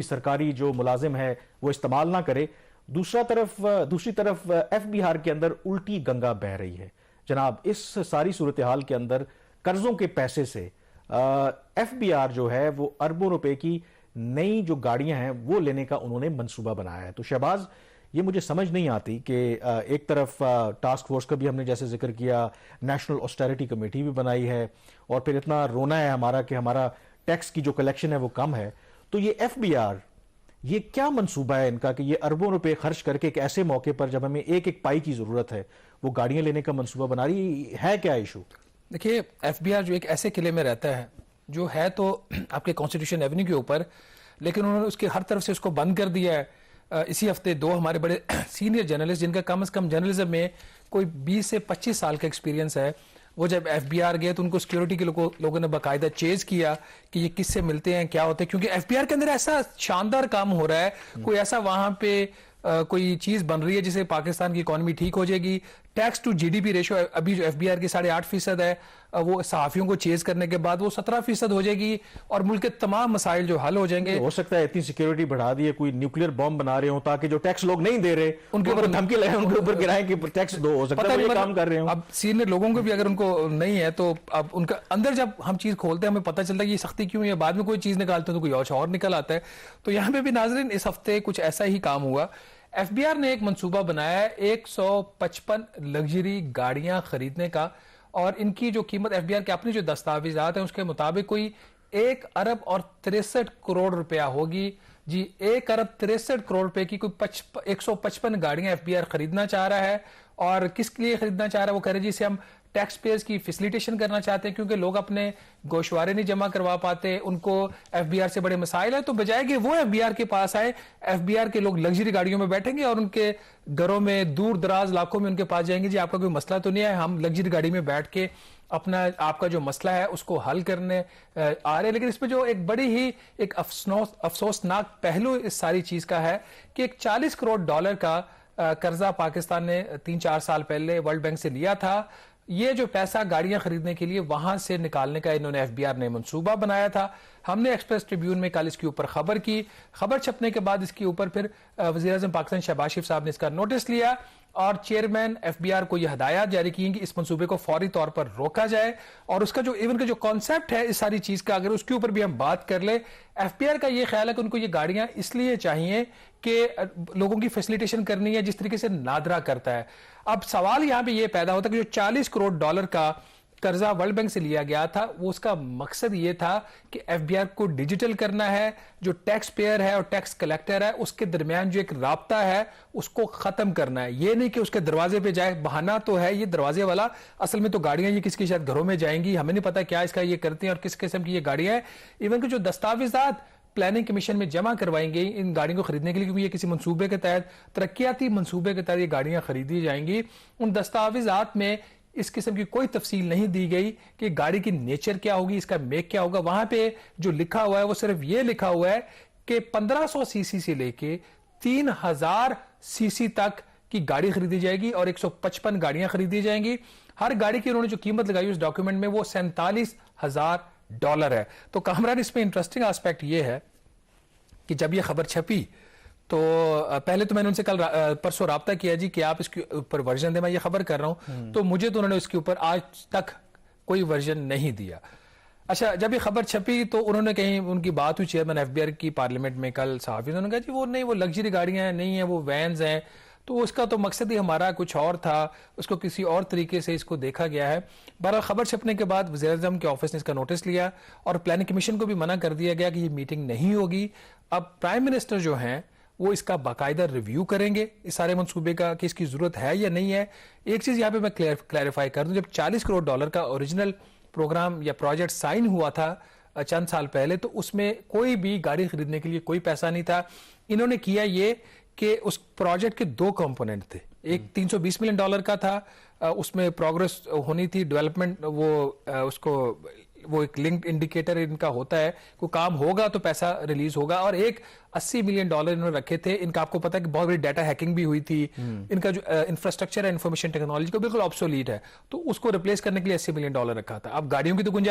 सरकारी जो मुलाजिम है वो इस्तेमाल ना करे। दूसरी तरफ एफ बी आर के अंदर उल्टी गंगा बह रही है जनाब। इस सारी सूरत हाल के अंदर कर्जों के पैसे से एफ बी आर जो है वो अरबों रुपए की नई जो गाड़ियां हैं वो लेने का उन्होंने मंसूबा बनाया है। तो शहबाज, ये मुझे समझ नहीं आती कि एक तरफ टास्क फोर्स का भी हमने जैसे जिक्र किया, नेशनल ऑस्टेरिटी कमेटी भी बनाई है, और फिर इतना रोना है हमारा कि हमारा टैक्स की जो कलेक्शन है वो कम है। तो ये एफ बी आर, ये क्या मंसूबा है इनका कि ये अरबों रुपए खर्च करके एक ऐसे मौके पर जब हमें एक एक पाई की जरूरत है वो गाड़ियां लेने का मंसूबा बना रही है? क्या इशू? देखिए, एफ बी आर जो एक ऐसे किले में रहता है जो है तो आपके कॉन्स्टिट्यूशन एवेन्यू के ऊपर, लेकिन उन्होंने उसके हर तरफ से उसको बंद कर दिया है। इसी हफ्ते दो हमारे बड़े सीनियर जर्नलिस्ट जिनका कम से कम जर्नलिज्म में कोई 20 से 25 साल का एक्सपीरियंस है, वो जब एफबीआर गए तो उनको सिक्योरिटी के लोगों ने बाकायदा चेज किया कि ये किससे मिलते हैं, क्या होता है, क्योंकि एफबीआर के अंदर ऐसा शानदार काम हो रहा है, कोई ऐसा वहां पे कोई चीज बन रही है जिससे पाकिस्तान की इकोनॉमी ठीक हो जाएगी। टैक्स टू जीडीपी रेशो अभी जो एफबीआर की 8.5% है, वो सहाफियों को चेज करने के बाद वो 17% हो जाएगी और मुल्क के तमाम मसाइल जो हल हो जाएंगे। हो सकता है इतनी सिक्योरिटी बढ़ा दी है, कोई न्यूक्लियर बॉम्ब बना रहे हो ताकि जो टैक्स लोग नहीं दे रहे उनके ऊपर धमकी लगाए, उनके ऊपर गिराएं कि टैक्स दो। हो सकता है ये काम कर रहे हो। अब सीनियर लोगों को भी अगर उनको नहीं है तो अब उनका अंदर जब हम चीज खोलते हैं हमें पता चलता है कि ये सख्ती क्यों है। बाद में कोई चीज निकालते हैं तो कोई और निकल आता है। तो यहाँ पे भी नाजरीन इस हफ्ते कुछ ऐसा ही काम हुआ। एफबीआर ने एक मंसूबा बनाया है 155 लग्जरी गाड़ियां खरीदने का, और इनकी जो कीमत एफबीआर के अपने जो दस्तावेजात हैं उसके मुताबिक कोई 1 अरब और 63 करोड़ रुपया होगी। जी, 1 अरब 63 करोड़ रुपए की कोई 155 गाड़ियां एफबीआर खरीदना चाह रहा है। और किस लिए खरीदना चाह रहा है? वो कह रहे जी इसे हम टैक्स पेयर्स की फैसिलिटेशन करना चाहते हैं, क्योंकि लोग अपने गोशवारे नहीं जमा करवा पाते, उनको एफबीआर से बड़े मसाइल है। तो बजाय कि वो एफबीआर के पास आए, एफबीआर के लोग लग्जरी गाड़ियों में बैठेंगे और उनके घरों में दूर दराज इलाकों में उनके पास जाएंगे, जी आपका कोई मसला तो नहीं है, हम लग्जरी गाड़ी में बैठ के अपना आपका जो मसला है उसको हल करने आ रहे हैं। लेकिन इसमें जो एक बड़ी ही एक अफसोसनाक पहलू इस सारी चीज का है कि एक $40 करोड़ का कर्जा पाकिस्तान ने 3-4 साल पहले वर्ल्ड बैंक से लिया था। ये जो पैसा गाड़ियां खरीदने के लिए वहां से निकालने का इन्होंने एफबीआर ने मंसूबा बनाया था। हमने एक्सप्रेस ट्रिब्यून में कल इसके ऊपर खबर की। खबर छपने के बाद इसके ऊपर फिर वज़ीर-ए-आज़म पाकिस्तान शहबाज शरीफ साहब ने इसका नोटिस लिया और चेयरमैन एफबीआर को यह हदायत जारी की कि इस मंसूबे को फौरी तौर पर रोका जाए। और उसका जो इवन का जो कॉन्सेप्ट है इस सारी चीज का, अगर उसके ऊपर भी हम बात कर ले, एफबीआर का यह ख्याल है कि उनको ये गाड़ियां इसलिए चाहिए कि लोगों की फैसिलिटेशन करनी है जिस तरीके से नादरा करता है। अब सवाल यहां पे ये पैदा होता है कि जो $40 करोड़ का कर्जा वर्ल्ड बैंक से लिया गया था, वो उसका मकसद ये था कि एफबीआर को डिजिटल करना है, जो टैक्स पेयर है और टैक्स कलेक्टर है उसके दरमियान जो एक राब्ता है उसको खत्म करना है। ये नहीं कि उसके दरवाजे पे जाए, बहाना तो है ये दरवाजे वाला, असल में तो गाड़ियां ये किसकी शायद घरों में जाएंगी, हमें नहीं पता क्या इसका ये करते हैं और किस किस्म की ये गाड़ियां हैं। इवन कि जो दस्तावेजात प्लानिंग कमीशन में जमा करवाएंगे इन गाड़ियों को खरीदने के लिए, क्योंकि ये किसी मंसूबे के तहत, तरक्याती मंसूबे के तहत ये गाड़ियां खरीदी जाएंगी, उन दस्तावेजात में इस किस्म की कोई तफसील नहीं दी गई कि गाड़ी की नेचर क्या होगी, इसका मेक क्या होगा। वहां पे जो लिखा हुआ है वो सिर्फ ये लिखा हुआ है कि 1500 सीसी से लेके 3000 सीसी तक की गाड़ी खरीदी जाएगी और 155 गाड़ियां खरीदी जाएंगी। हर गाड़ी की उन्होंने जो कीमत लगाई उस डॉक्यूमेंट में वो $47,000 है। तो कामरान, इसमें इंटरेस्टिंग एस्पेक्ट ये है कि जब ये खबर छपी तो पहले तो मैंने उनसे कल परसों राब्ता किया जी कि आप इसके ऊपर वर्जन दे, मैं ये खबर कर रहा हूं, तो मुझे तो उन्होंने इसके ऊपर आज तक कोई वर्जन नहीं दिया। अच्छा, जब ये खबर छपी तो उन्होंने कहीं उनकी बात हुई चेयरमैन एफबीआर की पार्लियामेंट में कल साहब, उन्होंने कहा जी वो नहीं, वो लग्जरी गाड़ियां नहीं है, वो वैन्स हैं। तो उसका तो मकसद ही हमारा कुछ और था, उसको किसी और तरीके से इसको देखा गया है। बहरहाल खबर छपने के बाद वज़ीर-ए-आज़म के ऑफिस ने इसका नोटिस लिया और प्लानिंग कमीशन को भी मना कर दिया गया कि ये मीटिंग नहीं होगी। अब प्राइम मिनिस्टर जो हैं वो इसका बाकायदा रिव्यू करेंगे इस सारे मंसूबे का कि इसकी जरूरत है या नहीं है। एक चीज यहां पे मैं क्लैरिफाई कर दूं, जब $40 करोड़ का ओरिजिनल प्रोग्राम या प्रोजेक्ट साइन हुआ था चंद साल पहले, तो उसमें कोई भी गाड़ी खरीदने के लिए कोई पैसा नहीं था। इन्होंने किया ये कि उस प्रोजेक्ट के 2 कंपोनेंट थे, एक $320 मिलियन का था, उसमें प्रोग्रेस होनी थी, डेवलपमेंट, वो एक लिंक्ड इंडिकेटर इनका होता है, कोई काम होगा तो पैसा रिलीज होगा, और एक $80 मिलियन इन्होंने रखे थे। इनका आपको पता है कि बहुत बड़ी डाटा हैकिंग भी हुई थी, इनका जो इंफ्रास्ट्रक्चर है इंफॉर्मेशन टेक्नोलॉजी को बिल्कुल ऑब्सोलीट है, तो उसको रिप्लेस करने के लिए $80 मिलियन रखा था। अब गाड़ियों की तो गुंजाइश